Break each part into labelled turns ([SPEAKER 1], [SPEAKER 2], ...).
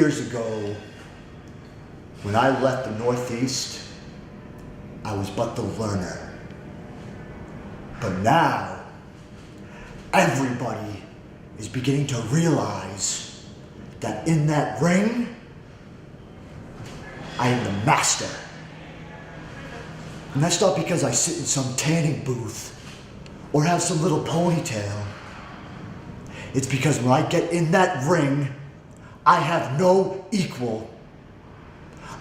[SPEAKER 1] years ago, when I left the Northeast, I was but the learner. But now, everybody is beginning to realize that in that ring, I am the master. And that's not because I sit in some tanning booth or have some little ponytail. It's because when I get in that ring, I have no equal.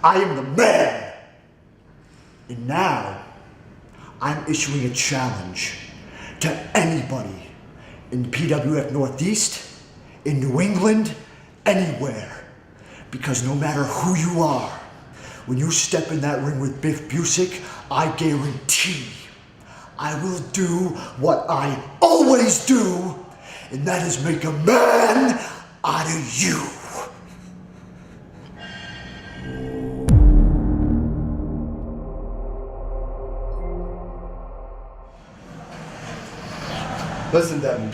[SPEAKER 1] I am the man. And now, I'm issuing a challenge to anybody in PWF Northeast, in New England, anywhere. Because no matter who you are, when you step in that ring with Biff Buck, I guarantee I will do what I always do, and that is make a man out of you.
[SPEAKER 2] Listen, Devin,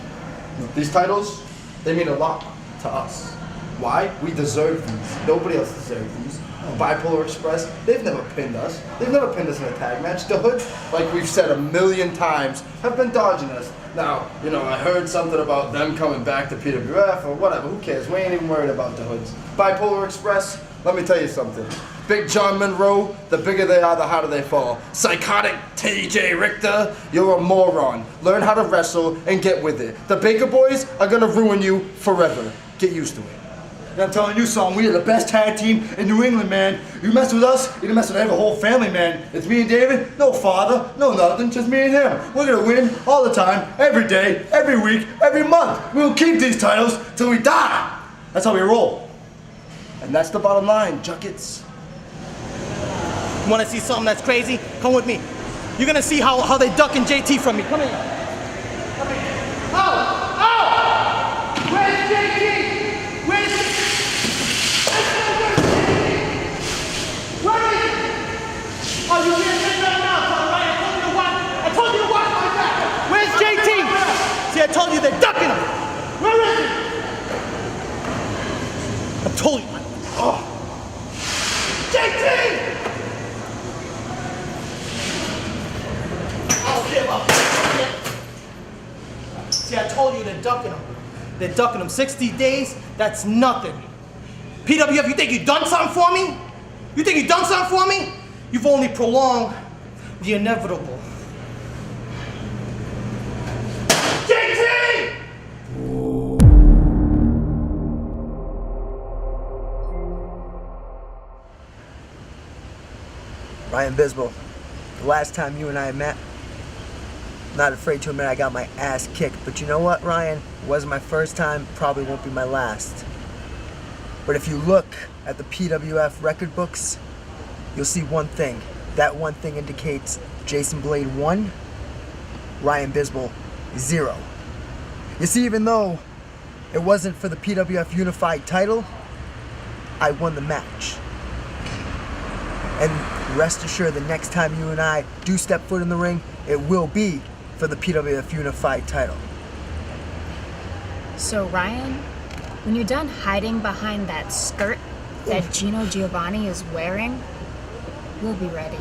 [SPEAKER 2] these titles, they mean a lot to us. Why? We deserve these. Nobody else deserves these. Bipolar Express, they've never pinned us. They've never pinned us in a tag match. The Hoods, like we've said a million times, have been dodging us. Now, I heard something about them coming back to PWF or whatever. Who cares? We ain't even worried about the Hoods. Bipolar Express, let me tell you something. Big John Monroe, the bigger they are, the harder they fall. Psychotic TJ Richter, you're a moron. Learn how to wrestle and get with it. The Baker Boys are gonna ruin you forever. Get used to it.
[SPEAKER 1] And I'm telling you something, we are the best tag team in New England, man. You mess with us, you're gonna mess with every whole family, man. It's me and David, no father, no nothing, just me and him. We're gonna win all the time, every day, every week, every month. We'll keep these titles till we die. That's how we roll.
[SPEAKER 2] And that's the bottom line, Juckets.
[SPEAKER 3] You wanna see something that's crazy? Come with me. You're gonna see how they ducking JT from me. Come here. Come here. Oh! Where's JT? Oh, you can't say that now, right? I told you to watch my back. Where's JT? See, I told you they're ducking him. Where is he? I told you. Oh. JT! Oh, give up. See, I told you they're ducking him. They're ducking him 60 days, that's nothing. PWF, you think you done something for me? You think you done something for me? You've only prolonged the inevitable. JT!
[SPEAKER 4] Ryan Bisbal, the last time you and I met, I'm not afraid to admit I got my ass kicked, but you know what, Ryan? It wasn't my first time, probably won't be my last. But if you look at the PWF record books, you'll see one thing. That one thing indicates Jason Blade 1, Ryan Bisbal 0. You see, even though it wasn't for the PWF Unified title, I won the match. And rest assured, the next time you and I do step foot in the ring, it will be for the PWF Unified title.
[SPEAKER 5] So Ryan, when you're done hiding behind that skirt that Gino Giovanni is wearing, we'll be ready.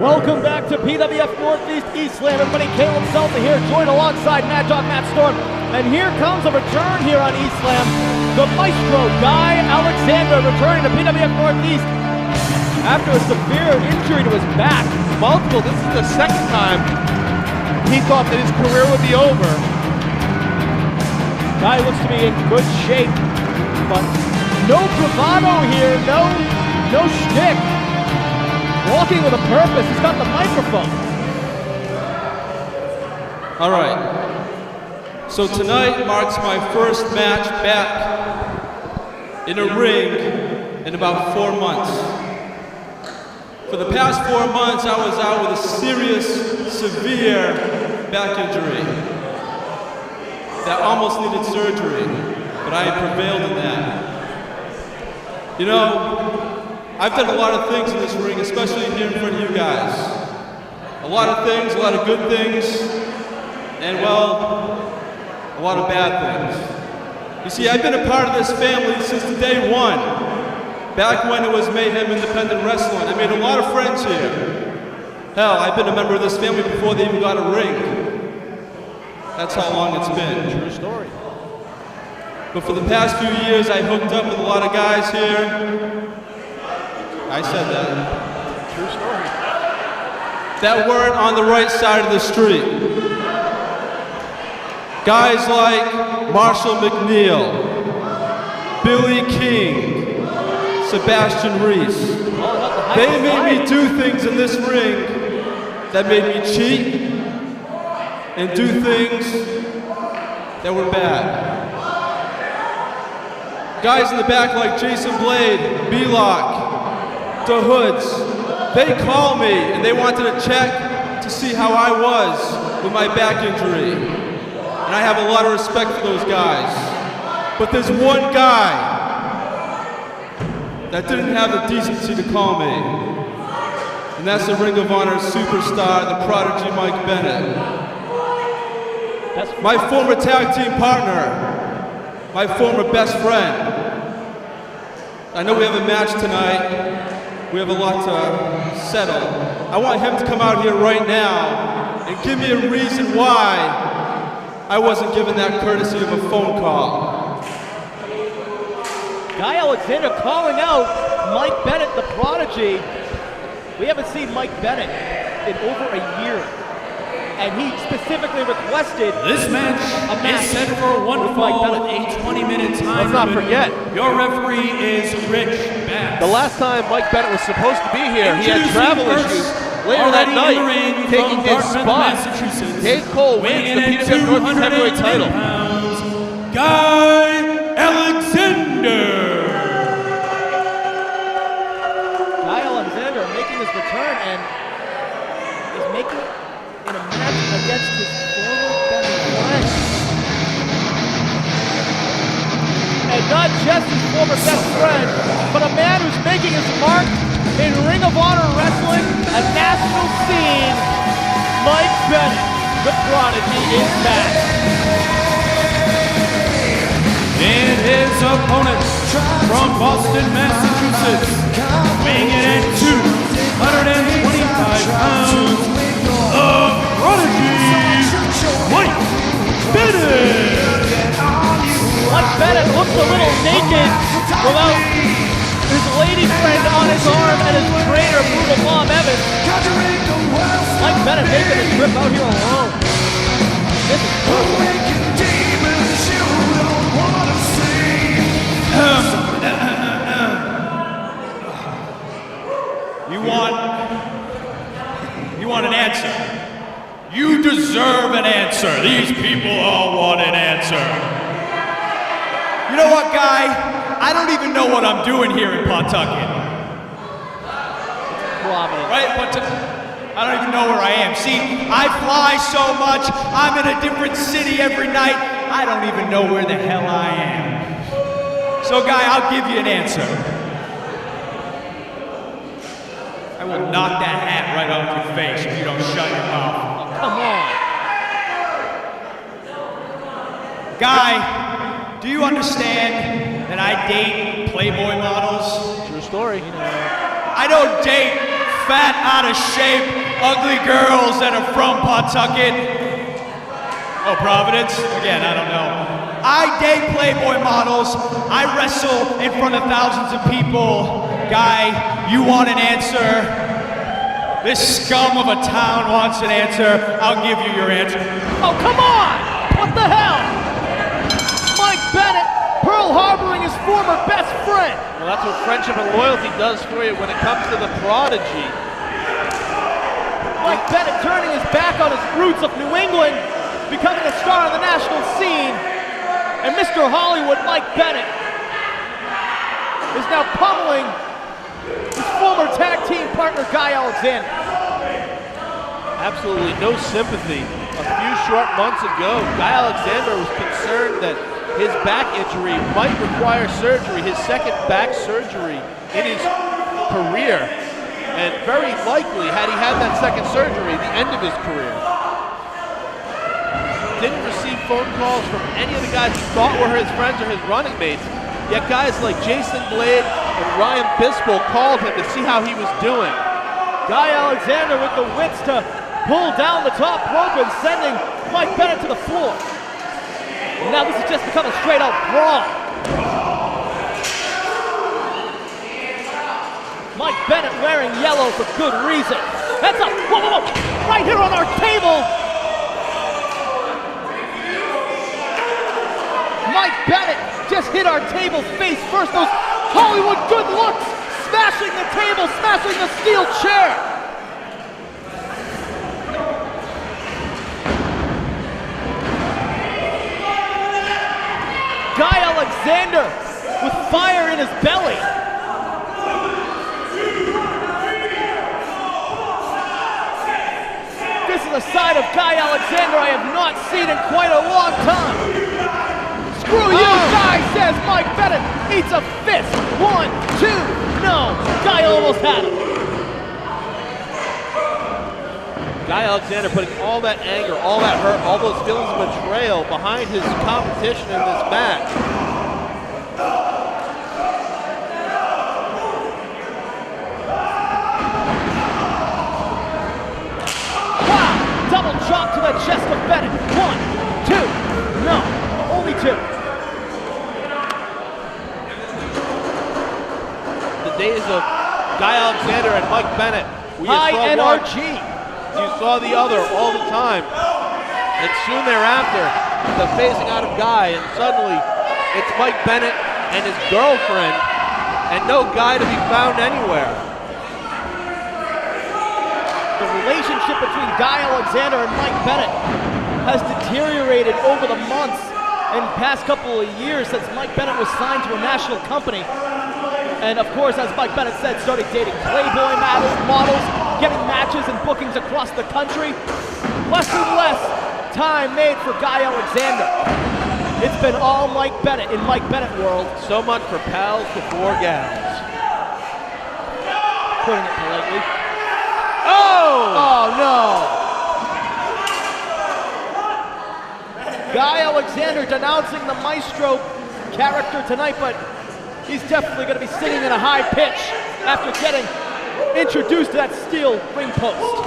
[SPEAKER 6] Welcome back to PWF Northeast East Slam. Everybody, Caleb Seltzer here, joined alongside Mad Dog Matt Storm. And here comes a return here on East Slam. The Maestro, Guy Alexander, returning to PWF Northeast after a severe injury to his back.
[SPEAKER 7] Multiple, this is the second time he thought that his career would be over.
[SPEAKER 6] Guy looks to be in good shape, but no bravado here, no No shtick. Walking with a purpose. He's got the microphone.
[SPEAKER 8] All right. So tonight marks my first match back in a ring in about 4 months. For the past 4 months, I was out with a serious, severe back injury that almost needed surgery, but I prevailed in that. You know, I've done a lot of things in this ring, especially here in front of you guys. A lot of things, a lot of good things, and well, a lot of bad things. You see, I've been a part of this family since day one, back when it was Mayhem Independent Wrestling. I made a lot of friends here. Hell, I've been a member of this family before they even got a ring. That's how long it's been.
[SPEAKER 6] True story.
[SPEAKER 8] But for the past few years, I hooked up with a lot of guys here. I said that.
[SPEAKER 6] True story.
[SPEAKER 8] That weren't on the right side of the street. Guys like Marshall McNeil, Billy King, Sebastian Reese. They made me do things in this ring that made me cheat and do things that were bad. Guys in the back like Jason Blade, B-Lock, the Hoods, they called me and they wanted to check to see how I was with my back injury. And I have a lot of respect for those guys. But there's one guy that didn't have the decency to call me. And that's the Ring of Honor superstar, the prodigy Mike Bennett. My former tag team partner, my former best friend. I know we have a match tonight. We have a lot to settle. I want him to come out here right now and give me a reason why I wasn't given that courtesy of a phone call.
[SPEAKER 6] Guy Alexander calling out Mike Bennett, the prodigy. We haven't seen Mike Bennett in over a year. And he specifically requested
[SPEAKER 9] this match is set for one fall with a 20-minute time.
[SPEAKER 6] Let's not forget,
[SPEAKER 9] your referee is Rich Bass.
[SPEAKER 6] The last time Mike Bennett was supposed to be here, he had travel issues. Later that night, taking his spot, Dave Cole wins the PWF Northeast Heavyweight title.
[SPEAKER 9] Guy Alexander.
[SPEAKER 6] Guy Alexander making his return and is making it in a match against his former best friend. And not just his former best friend, but a man who's making his mark in Ring of Honor Wrestling, a national scene. Mike Bennett, the prodigy, is back.
[SPEAKER 9] And his opponent from Boston, Massachusetts, weighing in at 225 pounds, the prodigy, Mike Bennett.
[SPEAKER 6] Mike Bennett looks a little naked without his lady friend on his arm and his trainer, Brutal Mom Evans. Mike Bennett making the trip out here alone. This is perfect.
[SPEAKER 9] You want an answer? You deserve an answer. These people all want an answer. You know what, Guy? I don't even know what I'm doing here in Pawtucket. Right? I don't even know where I am. See, I fly so much. I'm in a different city every night. I don't even know where the hell I am. So, Guy, I'll give you an answer. I will knock that hat right off your face if you don't shut your mouth.
[SPEAKER 6] Oh, come on.
[SPEAKER 9] Guy, do you understand that I date Playboy models?
[SPEAKER 6] True story.
[SPEAKER 9] I don't date fat, out of shape, ugly girls that are from Pawtucket. Oh, Providence? Again, I don't know. I date Playboy models. I wrestle in front of thousands of people. Guy, you want an answer? This scum of a town wants an answer. I'll give you your answer.
[SPEAKER 6] Oh, come on! What the hell? Mike Bennett, Pearl still harboring his former best friend.
[SPEAKER 7] Well, that's what friendship and loyalty does for you when it comes to the prodigy.
[SPEAKER 6] Mike Bennett turning his back on his roots of New England, becoming a star on the national scene. And Mr. Hollywood, Mike Bennett, is now pummeling his former tag team partner, Guy Alexander.
[SPEAKER 7] Absolutely no sympathy. A few short months ago, Guy Alexander was concerned that his back injury might require surgery, his second back surgery in his career. And very likely, had he had that second surgery, the end of his career. Didn't receive phone calls from any of the guys he thought were his friends or his running mates. Yet guys like Jason Blade and Ryan Bisbal called him to see how he was doing.
[SPEAKER 6] Guy Alexander with the wits to pull down the top rope and sending Mike Bennett to the floor. And now this has just become a straight out brawl. Mike Bennett wearing yellow for good reason. That's a whoa, right here on our table. Mike Bennett just hit our table face first. Those Hollywood good looks, smashing the table, smashing the steel chair. Guy Alexander with fire in his belly. This is a side of Guy Alexander I have not seen in quite a long time. Screw you, Guy, says Mike Bennett. Eats a fist. 1, 2, no. Guy almost had him.
[SPEAKER 7] Guy Alexander putting all that anger, all that hurt, all those feelings of betrayal behind his competition in this match.
[SPEAKER 6] Wow! Double chop to the chest of Bennett. 1, 2, no. Only 2.
[SPEAKER 7] The days of Guy Alexander and Mike Bennett.
[SPEAKER 6] High NRG.
[SPEAKER 7] You saw the other all the time. And soon thereafter, the phasing out of Guy, and suddenly it's Mike Bennett and his girlfriend, and no Guy to be found anywhere.
[SPEAKER 6] The relationship between Guy Alexander and Mike Bennett has deteriorated over the months and past couple of years since Mike Bennett was signed to a national company. And of course, as Mike Bennett said, started dating Playboy models, getting matches and bookings across the country. Less and less time made for Guy Alexander. It's been all Mike Bennett in Mike Bennett world.
[SPEAKER 7] So much for pals before gals.
[SPEAKER 6] Putting it politely.
[SPEAKER 7] Oh!
[SPEAKER 6] Oh no! Guy Alexander denouncing the Maestro character tonight, but he's definitely going to be singing in a high pitch after getting introduced to that steel ring post.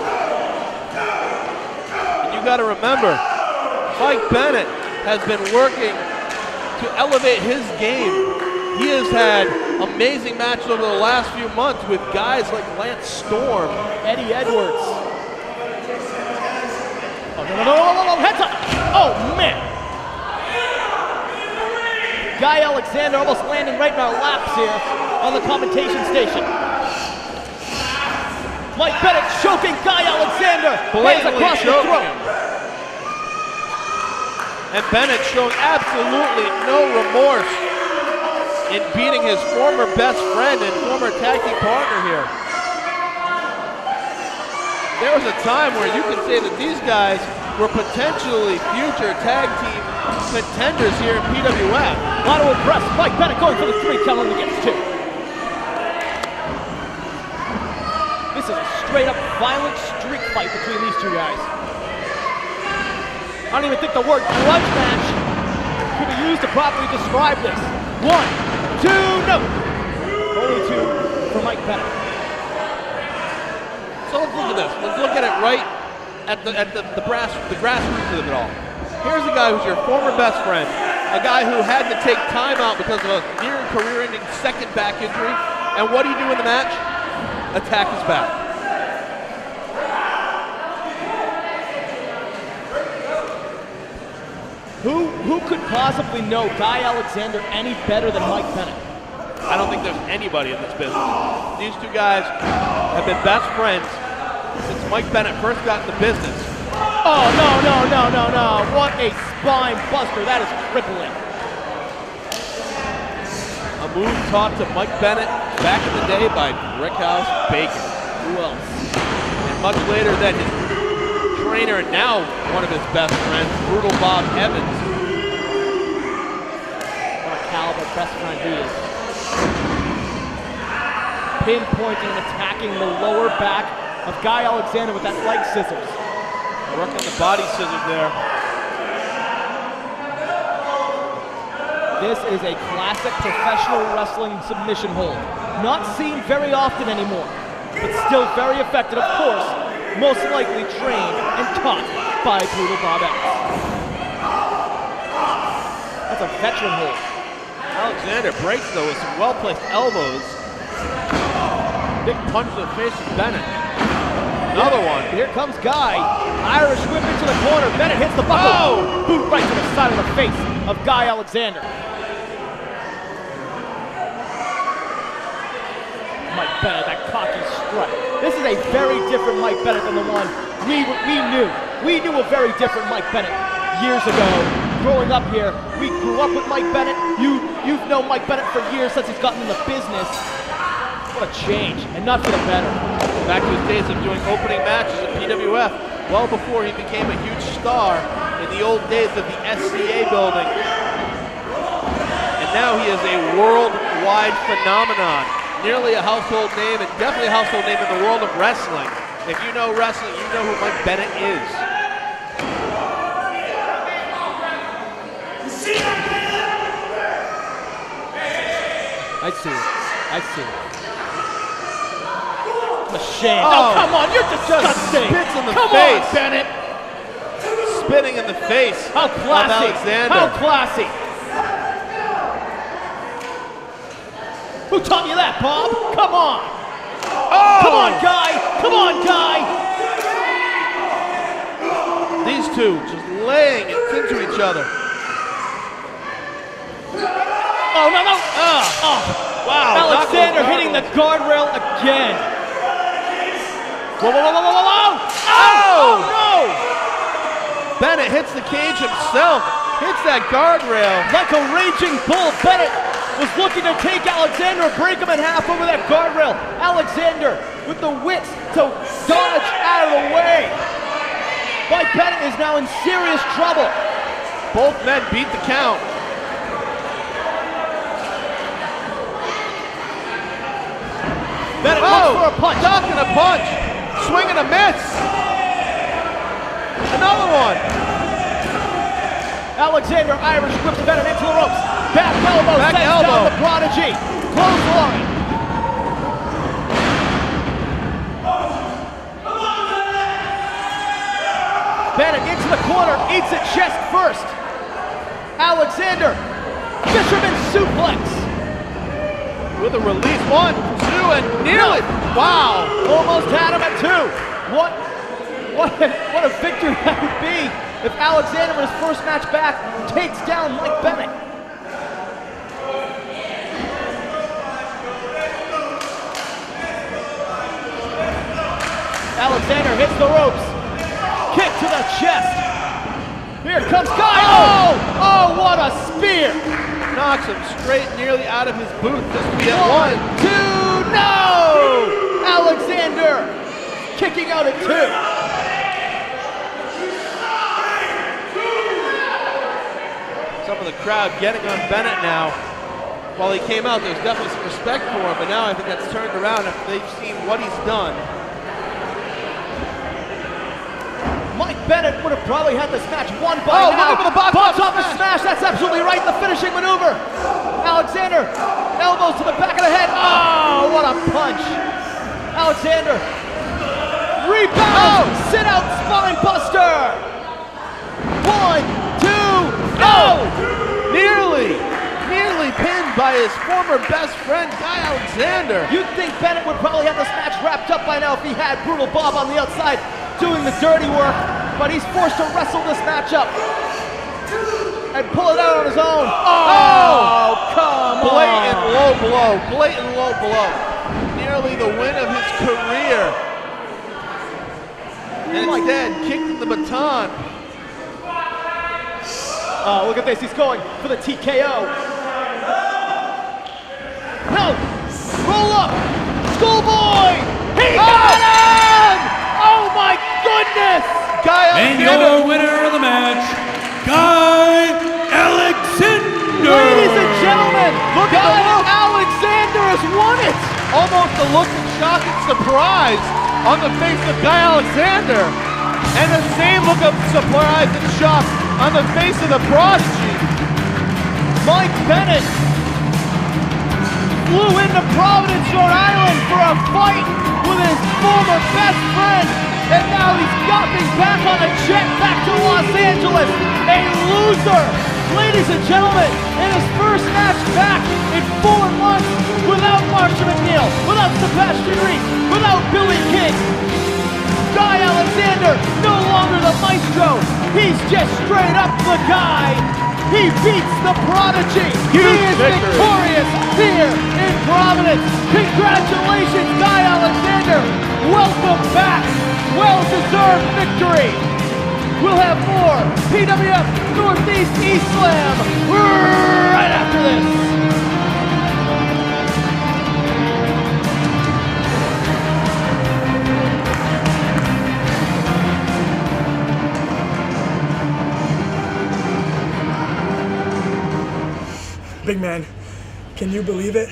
[SPEAKER 7] And you got to remember, Mike Bennett has been working to elevate his game. He has had amazing matches over the last few months with guys like Lance Storm,
[SPEAKER 6] Eddie Edwards. Oh, no, heads up! Oh, man! Guy Alexander almost landing right in our laps here on the commentation station. Mike Bennett choking Guy Alexander. Hands across the throat.
[SPEAKER 7] And Bennett showing absolutely no remorse in beating his former best friend and former tag team partner here. There was a time where you could say that these guys were potentially future tag team contenders here in PWF.
[SPEAKER 6] A lot of impress. Mike Bennett going for the 3 count only gets 2. This is a straight up violent street fight between these two guys. I don't even think the word grudge match could be used to properly describe this. 1, 2, no! Only 2 for Mike Bennett.
[SPEAKER 7] So let's look at this. Let's look at it right at the grassroots of it all. Here's a guy who's your former best friend, a guy who had to take time out because of a near career-ending second back injury. And what do you do in the match? Attack his back.
[SPEAKER 6] Who could possibly know Guy Alexander any better than Mike Bennett?
[SPEAKER 7] I don't think there's anybody in this business. These two guys have been best friends since Mike Bennett first got in the business.
[SPEAKER 6] Oh, no. What a spine buster. That is crippling.
[SPEAKER 7] A move taught to Mike Bennett back in the day by Brickhouse Baker.
[SPEAKER 6] Who else?
[SPEAKER 7] And much later than his trainer and now one of his best friends, Brutal Bob Evans.
[SPEAKER 6] What a caliber best friend he is. Pinpointing and attacking the lower back of Guy Alexander with that leg scissors.
[SPEAKER 7] Working on the body scissors there.
[SPEAKER 6] This is a classic professional wrestling submission hold. Not seen very often anymore, but still very effective, of course, most likely trained and taught by Brutal Bob Evans. That's a veteran hold.
[SPEAKER 7] Alexander breaks though with some well-placed elbows. Big punch to the face of Bennett. Another one.
[SPEAKER 6] Here comes Guy. Irish whip into the corner. Bennett hits the buckle.
[SPEAKER 7] Oh!
[SPEAKER 6] Boot right to the side of the face of Guy Alexander. Mike Bennett, that cocky strut. This is a very different Mike Bennett than the one we knew. We knew a very different Mike Bennett years ago. Growing up here, we grew up with Mike Bennett. You've known Mike Bennett for years since he's gotten in the business. What a change, and not for the better.
[SPEAKER 7] Back to his days of doing opening matches at PWF, well before he became a huge star in the old days of the SCA building. And now he is a worldwide phenomenon. Nearly a household name, and definitely a household name in the world of wrestling. If you know wrestling, you know who Mike Bennett is.
[SPEAKER 6] I see. A shame. Oh, come on, you're disgusting.
[SPEAKER 7] Spits in the
[SPEAKER 6] come
[SPEAKER 7] face.
[SPEAKER 6] on, Bennett.
[SPEAKER 7] Spitting in the face.
[SPEAKER 6] How classy.
[SPEAKER 7] Of Alexander.
[SPEAKER 6] How classy. Who taught you that, Bob? Come on.
[SPEAKER 7] Oh!
[SPEAKER 6] Come on, Guy. Come on, Guy.
[SPEAKER 7] These two just laying it into each other.
[SPEAKER 6] Oh, no.
[SPEAKER 7] Wow.
[SPEAKER 6] Alexander hitting the guardrail again. Whoa.
[SPEAKER 7] Oh!
[SPEAKER 6] No!
[SPEAKER 7] Bennett hits the cage himself. Hits that guardrail.
[SPEAKER 6] Like a raging bull, Bennett was looking to take Alexander and break him in half over that guardrail. Alexander with the wits to dodge out of the way. Mike Bennett is now in serious trouble.
[SPEAKER 7] Both men beat the count.
[SPEAKER 6] Bennett looks for a punch.
[SPEAKER 7] Duck and a punch. Swing and a miss. Another one.
[SPEAKER 6] Alexander Irish whips Bennett into the ropes. Back elbow sends down the Prodigy. Close line. Bennett into the corner, eats it chest first. Alexander, fisherman suplex.
[SPEAKER 7] With a release, 1, 2, and nearly. Wow.
[SPEAKER 6] Almost had him at 2. What a victory that would be if Alexander in his first match back takes down Mike Bennett. Alexander hits the ropes. Kick to the chest. Here comes Guy. Oh, what a spear.
[SPEAKER 7] Knocks him straight nearly out of his boot. This will be at
[SPEAKER 6] 1, 2, no! Alexander kicking out at 2.
[SPEAKER 7] Some of the crowd getting on Bennett now. While he came out, there's definitely some respect for him, but now I think that's turned around after they've seen what he's done.
[SPEAKER 6] Mike Bennett would have probably had this match won by now.
[SPEAKER 7] Look at the box
[SPEAKER 6] office smash. That's absolutely right. The finishing maneuver. Alexander, elbows to the back of the head. Oh, what a punch. Alexander, rebound. Sit out spine buster. 1, 2, no.
[SPEAKER 7] Nearly pinned by his former best friend, Guy Alexander.
[SPEAKER 6] You'd think Bennett would probably have this match wrapped up by now if he had Brutal Bob on the outside doing the dirty work, but he's forced to wrestle this match up. and pull it out on his own.
[SPEAKER 7] Oh,
[SPEAKER 6] come
[SPEAKER 7] blatant
[SPEAKER 6] on.
[SPEAKER 7] low blow. Blatant low blow. Nearly the win of his career. And instead, kicked in the baton.
[SPEAKER 6] Oh, look at this. He's going for the TKO. No! Roll up! Schoolboy! He got him! Oh my goodness!
[SPEAKER 7] Guy
[SPEAKER 8] And
[SPEAKER 7] Alexander.
[SPEAKER 8] your winner of the match, Guy Alexander.
[SPEAKER 6] Ladies and gentlemen, look at Alexander has won it!
[SPEAKER 7] Almost a look of shock and surprise on the face of Guy Alexander. And the same look of surprise and shock on the face of the Prodigy.
[SPEAKER 6] Mike Bennett flew into Providence, Rhode Island for a fight with his former best friend, and now he's yapping back on a jet back to Los Angeles. A loser, ladies and gentlemen, in his first match back in 4 months without Marsha McNeil, without Sebastian Reese, without Billy King. Guy Alexander, no longer the Maestro. He's just straight up the guy. He beats the Prodigy. He is victorious here in Providence. Congratulations, Guy Alexander. Welcome back. Well-deserved victory. We'll have more PWF Northeast East Slam right after this.
[SPEAKER 10] Big man, can you believe it?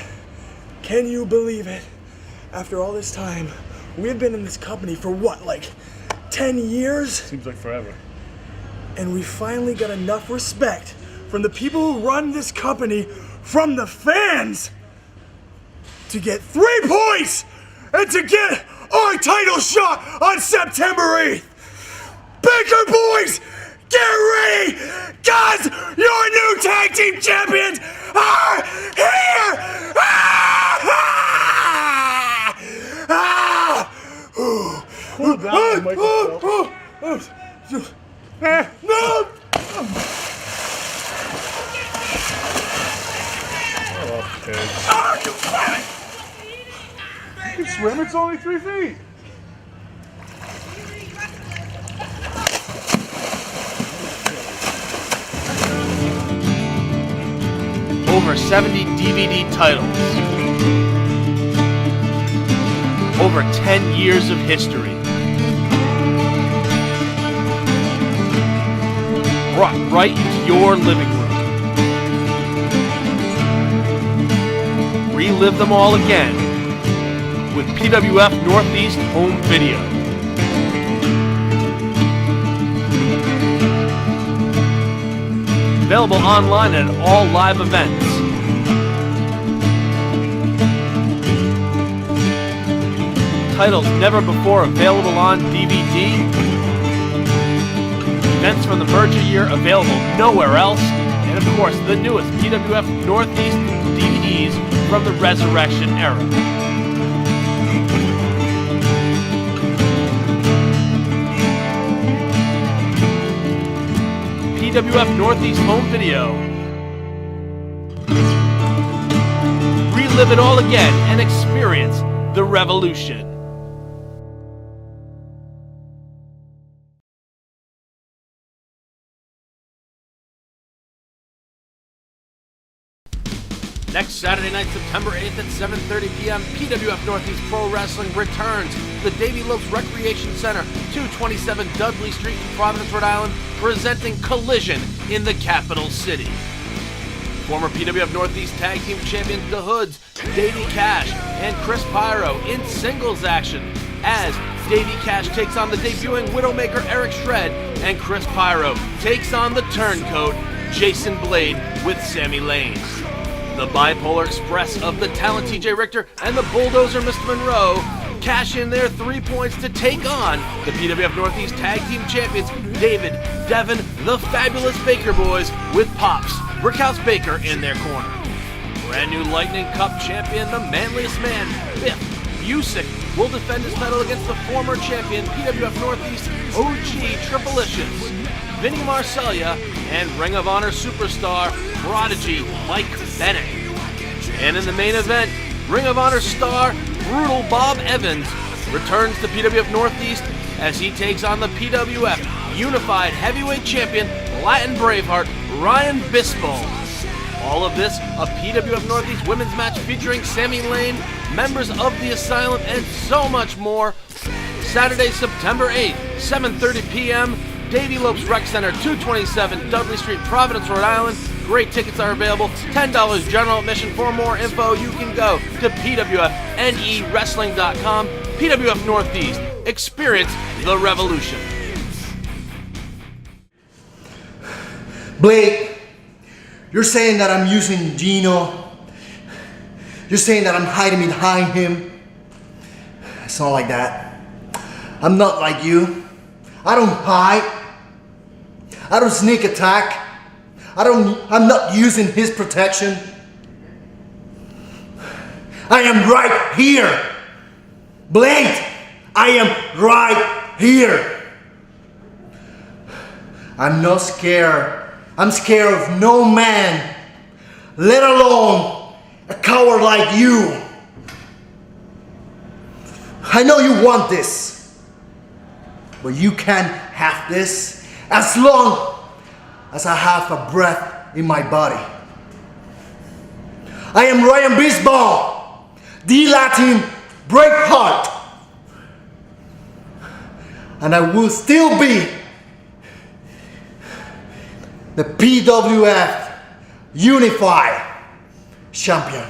[SPEAKER 10] Can you believe it? After all this time, we've been in this company for what, like 10 years?
[SPEAKER 11] Seems like forever.
[SPEAKER 10] And we finally got enough respect from the people who run this company, from the fans, to get 3 points and to get our title shot on September 8th. Baker boys, get ready, cause your new tag team champions are here!
[SPEAKER 11] Cool down, Michael.
[SPEAKER 10] No!
[SPEAKER 11] Okay. You can swim, it's only 3 feet.
[SPEAKER 7] Over 70 DVD titles. Over 10 years of history. Brought right into your living room. Relive them all again with PWF Northeast Home Video. Available online at all live events. Titles never before available on DVD. Events from the merger year available nowhere else. And of course, the newest PWF Northeast DVDs from the Resurrection era. PWF Northeast Home Video. Relive it all again and experience the revolution. Next Saturday night, September 8th at 7:30 p.m., PWF Northeast Pro Wrestling returns to the Davy Lopes Recreation Center, 227 Dudley Street in Providence, Rhode Island, presenting Collision in the capital city. Former PWF Northeast Tag Team Champions The Hoods, Davey Cash, and Chris Pyro in singles action, as Davey Cash takes on the debuting Widowmaker Eric Shred, and Chris Pyro takes on the turncoat Jason Blade with Sammy Lane. The Bipolar Express of the Talent TJ Richter and the Bulldozer Mr. Monroe cash in their 3 points to take on the PWF Northeast Tag Team Champions David, Devin, the Fabulous Baker Boys with Pops, Brickhouse Baker in their corner. Brand new Lightning Cup champion, the manliest man, Biff Usyk will defend his title against the former champion PWF Northeast OG Triplicious, Vinny Marseglia, and Ring of Honor superstar Prodigy Mike Bennett. And in the main event, Ring of Honor star Brutal Bob Evans returns to PWF Northeast as he takes on the PWF Unified Heavyweight Champion Latin Braveheart Ryan Bisbal. All of this, a PWF Northeast women's match featuring Sammy Lane, members of the Asylum, and so much more. Saturday, September 8th, 7:30 p.m., Davy Lopes Rec Center, 227 Dudley Street, Providence, Rhode Island. Great tickets are available, $10 general admission. For more info, you can go to pwfnewrestling.com. PWF Northeast, experience the revolution.
[SPEAKER 1] Blake, you're saying that I'm using Gino. You're saying that I'm hiding behind him. It's not like that. I'm not like you. I don't hide. I don't sneak attack. I'm not using his protection. I am right here. Blake, I am right here. I'm not scared. I'm scared of no man, let alone a coward like you. I know you want this, but you can't have this as long as I have a breath in my body. I am Ryan Bisbal, the Latin Braveheart, and I will still be the PWF Unified Champion.